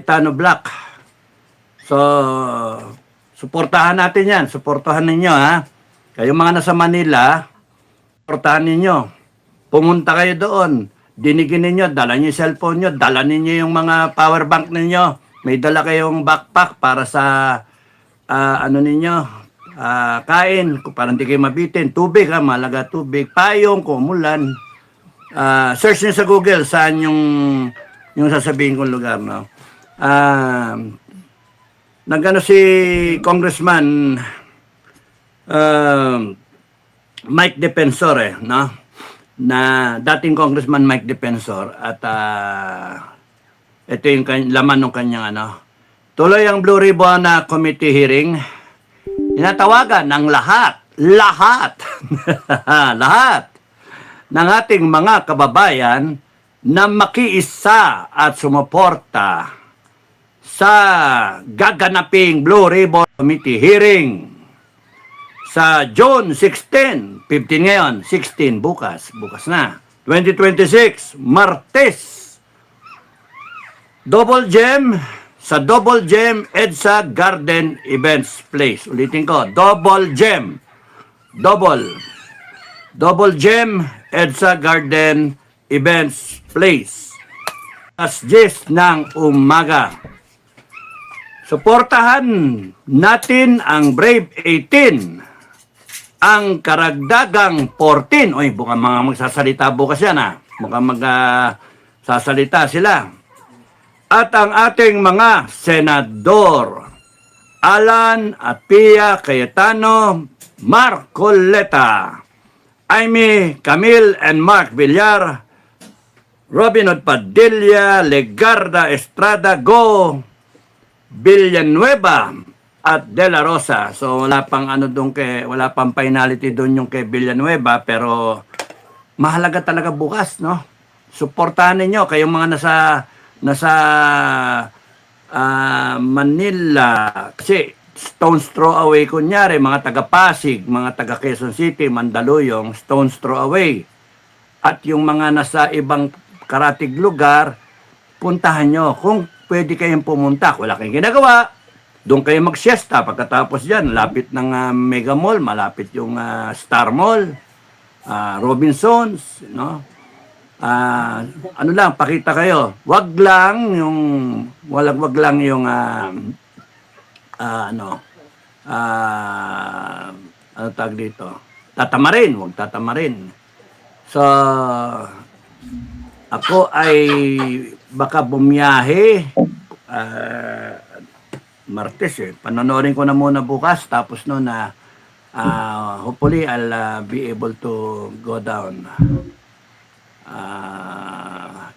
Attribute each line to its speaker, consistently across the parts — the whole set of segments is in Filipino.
Speaker 1: Tano Black. So, suportahan natin yan. Suportahan ninyo, ha? Kayong mga nasa Manila, suportahan ninyo. Pumunta kayo doon. Dinigin ninyo, dala niyo yung cellphone nyo, dala ninyo yung mga power bank ninyo. May dala kayong backpack para sa ano ninyo, kain, para hindi kayo mabitin. Tubig, ha? Malaga tubig. Payong, kumulan. Search niyo sa Google saan yung sasabihin kong lugar, no? Nagano si Congressman Mike Defensor, no? Na dating Congressman Mike Defensor, at ito yung laman ng kanyang ano. Tuloy ang Blue Ribbon na committee hearing. Tinatawagan ng lahat lahat ng ating mga kababayan na makiisa at sumuporta sa gaganaping Blue Ribbon Committee hearing sa June 16, 15 ngayon, 16 bukas na, 2026, Martes. Double Gem, sa Double Gem EDSA Garden Events Place. Ulitin ko, Double Gem EDSA Garden Events Place. Alas 10 ng umaga. Suportahan natin ang Brave 18. Ang karagdagang 14. Oy, mukhang mga magsasalita bukas yan, ha? Mukhang magsasalita sila. At ang ating mga senador, Alan Apia Cayetano, Mark Coleta, Amy Camille and Mark Villar, Robin Hood Padilla, Legarda Estrada Go, Villanueva at De La Rosa. So wala pang ano doon wala pang finality doon yung kay Villanueva, pero mahalaga talaga bukas, no? Suportahan ninyo kayong mga nasa Manila, kasi stone's throw away kunyari, mga taga Pasig, mga taga Quezon City, Mandaluyong, stone's throw away. At yung mga nasa ibang karatig lugar, puntahan nyo. Kung pwede kayong pumunta, wala kayong ginagawa, doon kayo mag-siesta. Pagkatapos dyan, lapit ng Mega Mall, malapit yung Star Mall, Robinsons, no? Ano lang, pakita kayo. Wag lang yung ano tag dito. Tatamarin, wag tatamarin. So, ako ay baka bumiyahe Martes, Panonoodin ko na muna bukas, tapos no na hopefully I'll be able to go down.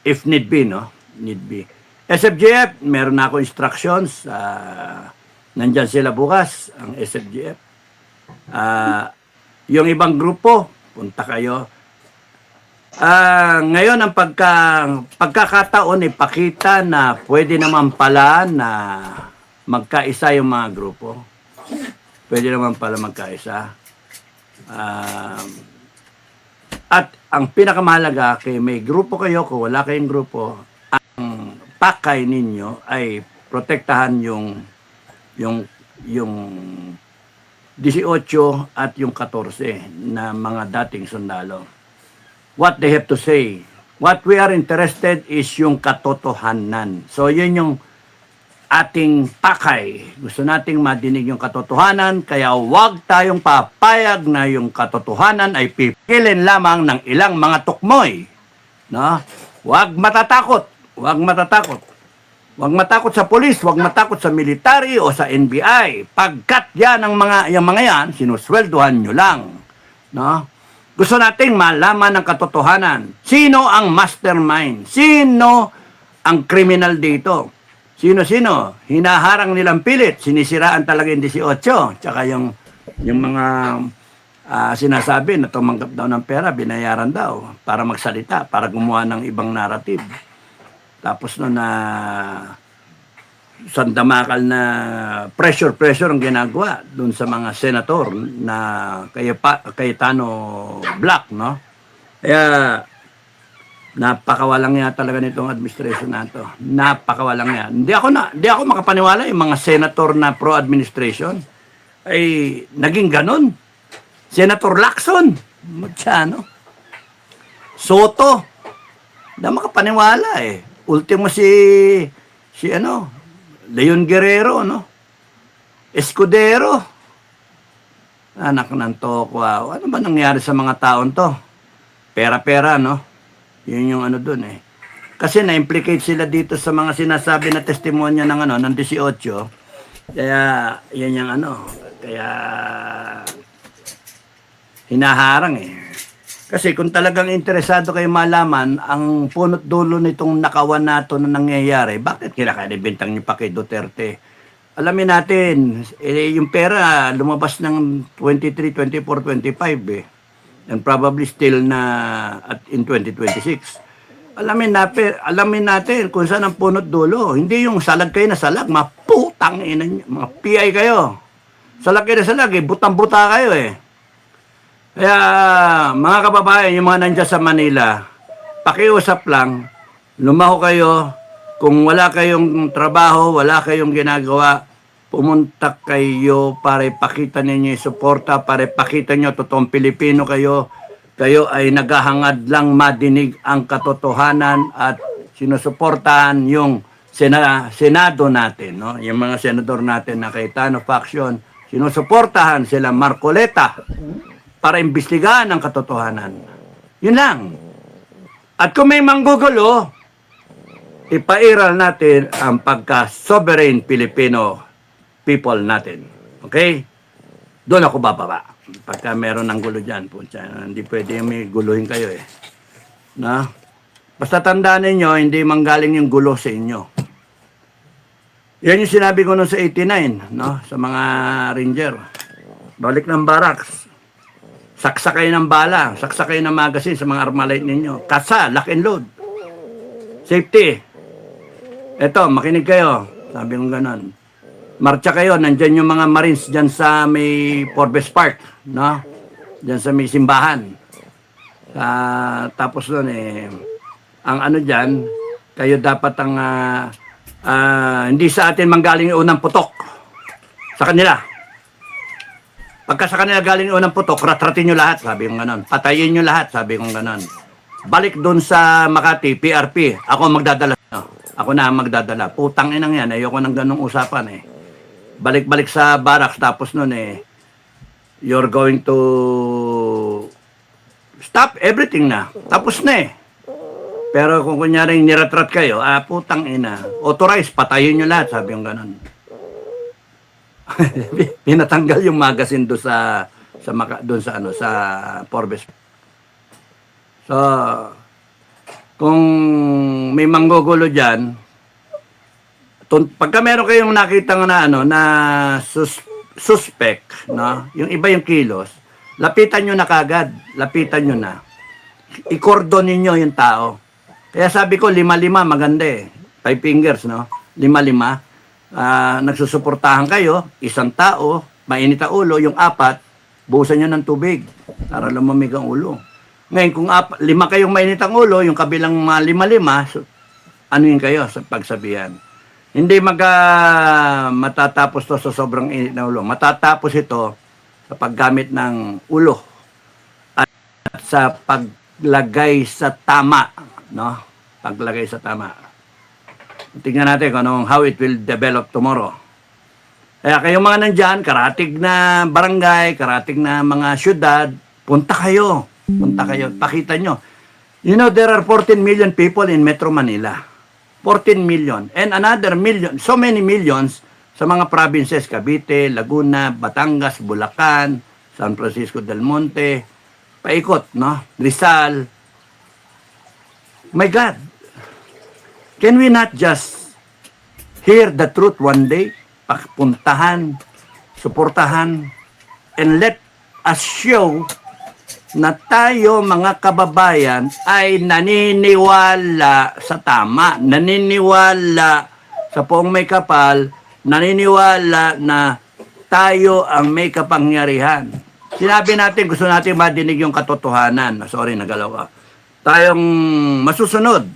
Speaker 1: If need be, no? Need be. SFGF, meron na ako instructions. Nandyan sila bukas, ang SFGF. Yung ibang grupo, punta kayo. Ngayon, ang pagkakataon, ipakita na pwede naman pala na magkaisa yung mga grupo. Pwede naman pala magkaisa. At ang pinakamahalaga, kay may grupo kayo, kung wala kayong grupo, ang pakay ninyo ay protektahan yung 18 at yung 14 na mga dating sundalo. What they have to say. What we are interested is yung katotohanan. So yun yung ating pakay. Gusto nating madinig yung katotohanan, kaya huwag tayong papayag na yung katotohanan ay pipilin lamang ng ilang mga tukmoy. No? Huwag matatakot. Huwag matatakot. Huwag matakot sa polis, huwag matakot sa military o sa NBI. Pagkat yan ang yung mga yan, sinusweldohan nyo lang. No? Gusto nating malaman ng katotohanan. Sino ang mastermind? Sino ang criminal dito? Sino-sino? Hinaharang nilang pilit. Sinisiraan talaga yung 18. Tsaka yung mga sinasabi na tumanggap daw ng pera, binayaran daw para magsalita, para gumawa ng ibang narrative. Tapos no na sandamakal na pressure ang ginagawa dun sa mga senator na Cayetano Black, no? Kaya Napakawalang nga talaga nitong administration na to. Napakawalang nga. Hindi ako makapaniwala yung mga senator na pro-administration ay naging ganun. Senator Lacson, Machano, Soto, hindi ako makapaniwala eh. Ultimo si Leon Guerrero, no? Escudero. Anak ng tokwa. Ano ba nangyari sa mga taon to? Pera-pera, no? Yun yung ano dun eh. Kasi na-implicate sila dito sa mga sinasabi na testimonya ng 18. Kaya, yan yung kaya hinaharang eh. Kasi kung talagang interesado kayo malaman ang punot dulo nitong nakawan nato na nangyayari, bakit kinakadibintang niyo pa kay Duterte? Alamin natin, yung pera lumabas ng 23, 24, 25 eh. And probably still na in 2026. Alamin natin kung saan ang punot dulo. Hindi yung salag kayo na salag, maputang ina nyo, mga PI kayo. Salag kayo na salag eh, butang-buta kayo eh. Kaya mga kababayan, yung mga nandiyan sa Manila, pakiusap lang, lumaho kayo. Kung wala kayong trabaho, wala kayong ginagawa, pumunta kayo para ipakita ninyo yung suporta, para ipakita nyo totoong Pilipino kayo. Kayo ay naghahangad lang madinig ang katotohanan at sinusuportahan yung Senado natin. No? Yung mga senador natin na Cayetano faction, sinusuportahan sila Marcoleta para imbestigahan ang katotohanan. Yun lang. At kung may manggugulo, ipairal natin ang pagka-sovereign Filipino people natin. Okay? Doon ako bababa. Pagka meron ng gulo dyan, hindi pwede may guluhin kayo eh. Na? Basta tandaan ninyo, hindi manggaling yung gulo sa inyo. Yan yung sinabi ko noon sa 89, no? Sa mga ranger. Balik ng barracks. Saksakay ng bala, saksakay ng magazine sa mga armalite ninyo. Kasa, lock and load. Safety. Eto, makinig kayo. Sabi ko ganon. Marcha kayo, nandyan yung mga Marines dyan sa may Forbes Park, no? Dyan sa may simbahan. Tapos doon ang dyan, kayo dapat ang, hindi sa atin manggaling yung unang putok. Sa kanila. Pagka sa kanila galing yung unang putok, ratratin nyo lahat, sabi kong ganon. Patayin nyo lahat, sabi kong ganon. Balik doon sa Makati, PRP, ako magdadala. No? Ako na magdadala. Putang inang yan, ayoko ng ganong usapan eh. Balik-balik sa barracks tapos nun you're going to stop everything na. Tapos na eh. Pero kung kunyari niratrat kayo, putang ina, authorize, patayin nyo lahat, sabi yung ganon. Pinatanggal yung magazine doon sa Forbes. So, kung may manggugulo dyan, pagka meron kayong nakita na suspect, no? Yung iba yung kilos, lapitan nyo na kagad. Lapitan nyo na. I-cordon ninyo yung tao. Kaya sabi ko, 5-5, maganda eh. 5 fingers, no? 5-5. Nagsusuportahan kayo, isang tao, mainit ang ulo, yung 4, buhusan nyo ng tubig para lumamig ang ulo. Ngayon, kung 5 kayong mainit ang ulo, yung kabilang 5-5, ano yun kayo sa pagsabihan? Hindi matatapos to sa sobrang init na ulo. Matatapos ito sa paggamit ng ulo at sa paglagay sa tama, no? Paglagay sa tama. Tingnan natin kung how it will develop tomorrow. Kaya kayong mga nandyan, karatig na barangay, karatig na mga syudad, punta kayo. Punta kayo. Pakita nyo. You know, there are 14 million people in Metro Manila. 14 million. And another million, so many millions sa mga provinces, Cavite, Laguna, Batangas, Bulacan, San Francisco del Monte, paikot, no? Rizal. My God, can we not just hear the truth one day? Puntahan, suportahan, and let us show na tayo mga kababayan ay naniniwala sa tama, naniniwala sa poong may kapal, naniniwala na tayo ang may kapangyarihan. Sinabi natin, gusto natin madinig yung katotohanan. Sorry, nagalaw ka. tayong masusunod.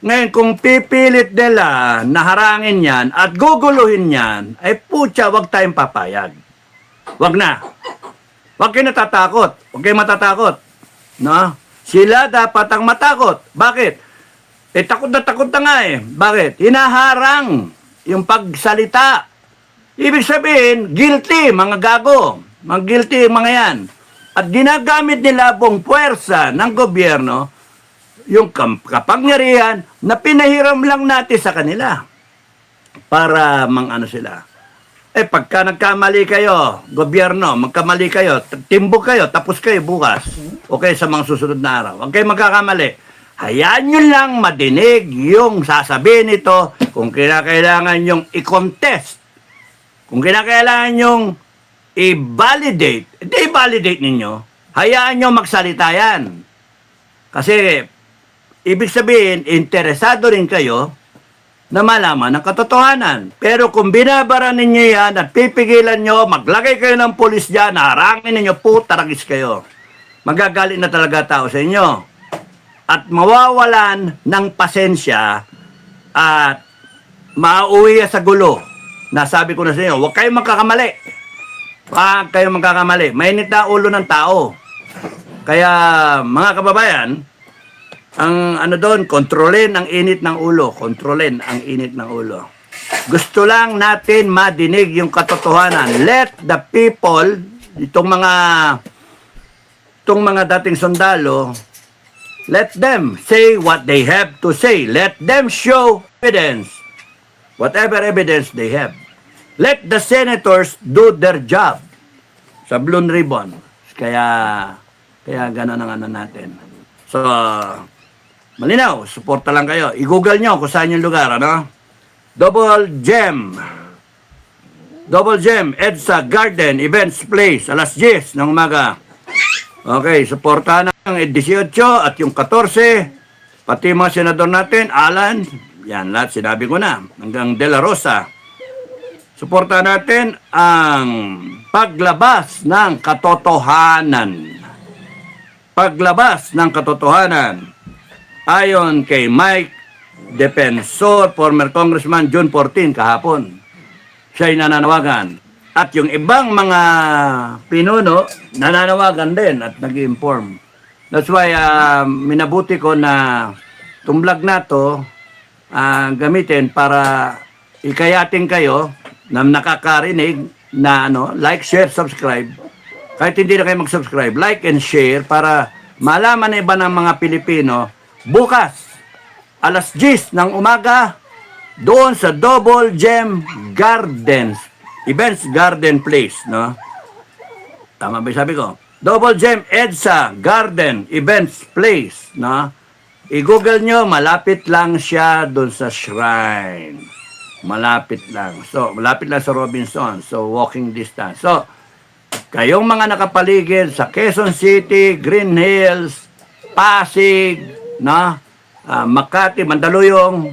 Speaker 1: Ngayon, kung pipilit nila na harangin yan at guguluhin yan, ay putya, wag tayong papayag. Wag na. Wag kayo natatakot. Wag kayo matatakot. No? Sila dapat ang matakot. Bakit? Takot na nga eh. Bakit? Hinaharang yung pagsalita. Ibig sabihin, guilty, mga gago. Mga guilty, mga yan. At ginagamit nila buong puwersa ng gobyerno yung kapangyarihan na pinahiram lang natin sa kanila para ano sila. Pagka nagkamali kayo, gobyerno, magkamali kayo, timbog kayo, tapos kayo bukas. Okay, sa mga susunod na araw. Huwag kayo magkakamali. Hayaan nyo lang madinig yung sasabihin nito kung kinakailangan yung i-contest. Kung kinakailangan yung i-validate, hindi i-validate ninyo. Hayaan nyo magsalita yan. Kasi, ibig sabihin, interesado rin kayo na malaman ang katotohanan. Pero kung binabara ninyo yan at pipigilan nyo, maglagay kayo ng pulis dyan, harangin ninyo, putaragis kayo. Magagalit na talaga tao sa inyo. At mawawalan ng pasensya at mauwi sa gulo. Nasabi ko na sa inyo, huwag kayong magkakamali. Huwag kayong magkakamali. Mainit na ulo ng tao. Kaya, mga kababayan, ang doon, kontrolin ang init ng ulo. Kontrolin ang init ng ulo. Gusto lang natin madinig yung katotohanan. Let the people, itong mga dating sundalo, let them say what they have to say. Let them show evidence. Whatever evidence they have. Let the senators do their job. Sa Blue Ribbon. Kaya gano'n ang natin. So, malinaw, suporta lang kayo. I-google nyo kung saan yung lugar, ano? Double Gem, EDSA Garden Events Place, alas 10 ng umaga. Okay, suportahan ang 18 at yung 14, pati mga senador natin, Alan, yan, lahat sinabi ko na, hanggang De La Rosa. Suportahan natin ang paglabas ng katotohanan. Paglabas ng katotohanan. Ayon kay Mike Defensor, former Congressman, June 14, kahapon. Siya'y nananawagan. At yung ibang mga pinuno, nananawagan din at nag-inform. That's why minabuti ko na itong vlog na to gamitin para ikayatin kayo na nakakarinig na like, share, subscribe. Kahit hindi na kayo mag-subscribe, like and share para malaman na iba ng mga Pilipino bukas, alas 10 ng umaga, doon sa Double Gem Gardens, Events Garden Place, no? Tama ba yung sabi ko? Double Gem EDSA Garden Events Place, no? I-google nyo, malapit lang siya doon sa shrine. Malapit lang. So, malapit lang sa Robinson. So, walking distance. So, kayong mga nakapaligid sa Quezon City, Green Hills, Pasig, no? Makati, Mandaluyong,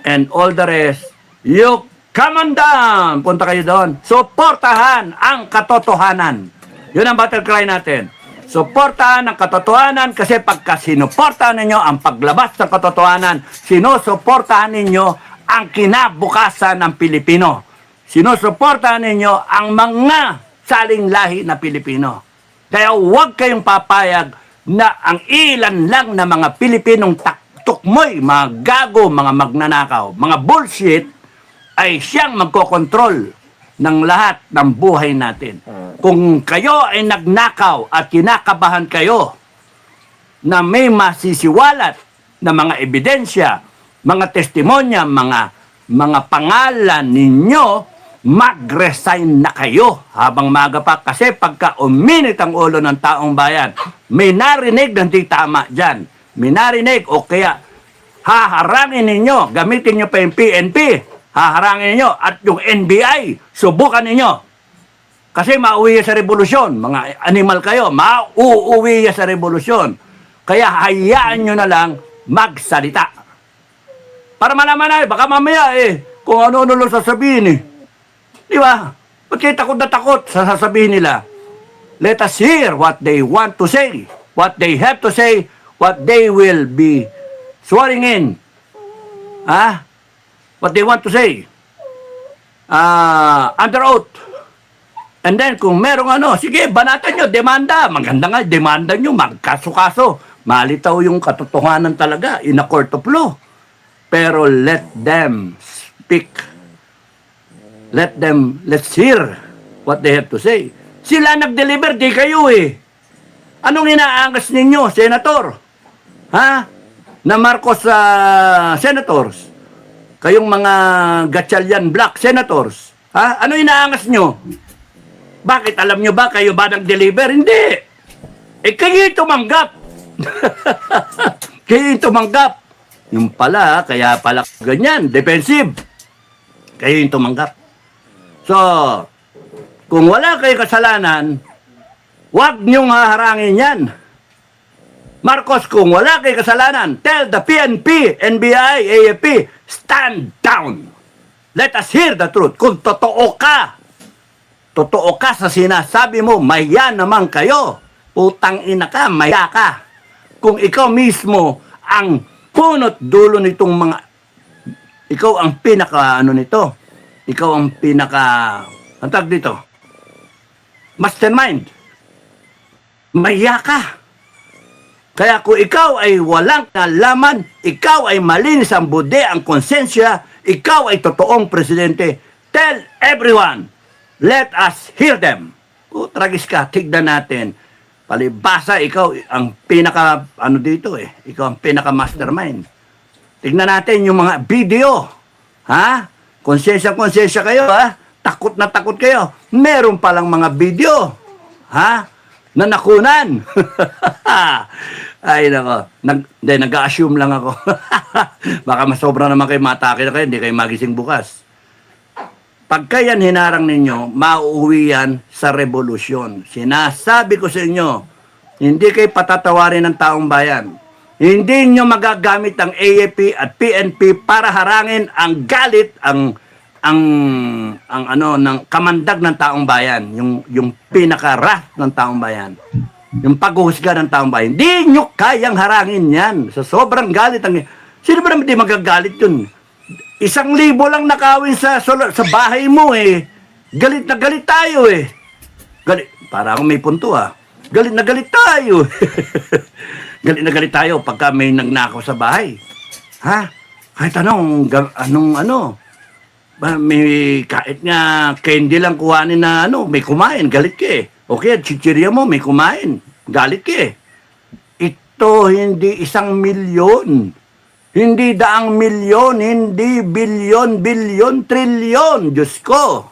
Speaker 1: and all the rest, you come on down! Punta kayo doon. Suportahan ang katotohanan. Yun ang battle cry natin. Suportahan ang katotohanan kasi pagka sinuportahan ninyo ang paglabas ng katotohanan, sinusuportahan ninyo ang kinabukasan ng Pilipino. Sinusuportahan ninyo ang mga saling lahi na Pilipino. Kaya huwag kayong papayag na ang ilan lang na mga Pilipinong tukmoy, mga gago, mga magnanakaw, mga bullshit, ay siyang magkokontrol ng lahat ng buhay natin. Kung kayo ay nagnakaw at kinakabahan kayo na may masisiwalat na mga ebidensya, mga testimonya, mga pangalan ninyo, mag-resign na kayo habang maaga pa. Kasi pagka uminit ang ulo ng taong bayan, may narinig na hindi tama dyan. May narinig o kaya haharangin ninyo, gamitin nyo pa yung PNP, haharangin ninyo at yung NBI, subukan ninyo. Kasi mauwi sa revolusyon. Mga animal kayo, mauuwi sa revolusyon. Kaya hayaan nyo na lang magsalita. Para malaman na baka mamaya kung ano-ano lang sasabihin Di ba? Ba't kayo takot na takot sa sasabihin nila? Let us hear what they want to say. What they have to say, what they will be swearing in. What they want to say. Under oath. And then, kung merong sige, banatan nyo, demanda. Maganda nga, demanda nyo, magkaso-kaso. Malitaw yung katotohanan talaga in a court of law. Pero let them speak. Let's hear what they have to say. Sila nag-deliver, di kayo eh. Anong inaangas ninyo, Senator? Na Marcos senators? Kayong mga Gatchalian Black senators? Ano inaangas nyo? Bakit? Alam nyo ba? Kayo ba nag-deliver? Hindi. Kayo yung tumanggap. Kayo yung tumanggap. Yung pala, kaya pala ganyan, defensive. Kayo yung tumanggap. So, kung wala kayo kasalanan, huwag niyong haharangin yan. Marcos, kung wala kayo kasalanan, tell the PNP, NBI, AFP, stand down. Let us hear the truth. Kung totoo ka sa sinasabi mo, maya naman kayo. Putang ina ka, maya ka. Kung ikaw mismo ang punot dulo nitong mga, ikaw ang pinaka, nito, ikaw ang pinaka, ang tawag dito, mastermind. Maya ka. Kaya kung ikaw ay walang kalaman, ikaw ay malinis ang bude, ang konsensya, ikaw ay totoong presidente, tell everyone, let us hear them. Tragis ka, tignan natin. Palibasa, ikaw ang pinaka, dito ikaw ang pinaka mastermind. Tignan natin yung mga video. Konsensya kayo, takot na takot kayo. Meron palang mga video. Na nakunan. Ay, nako. Nag-assume lang ako. Baka masobra naman kayo, matake na kayo, hindi kayo magising bukas. Pagka yan hinarang ninyo, mauuwi yan sa revolusyon. Sinasabi ko sa inyo, hindi kayo patatawarin ng taong bayan. Hindi nyo magagamit ang AFP at PNP para harangin ang galit, ng kamandag ng taong bayan, yung pinaka-wrath ng taong bayan, yung paghuhusga ng taong bayan. Hindi nyo kayang harangin yan. Sa sobrang galit, sino ba naman di magagalit yun? 1,000 lang nakawin sa bahay mo Galit na galit tayo Galit, para akong may punto Galit na galit tayo. Galit na galit tayo pagka may nagnakaw sa bahay. Kahit may kahit nga candy lang kuhanin na may kumain, galit ka Okay, chichirya mo, may kumain, galit ka Ito hindi 1 milyon. Hindi 100 milyon, hindi bilyon, trilyon. Diyos ko.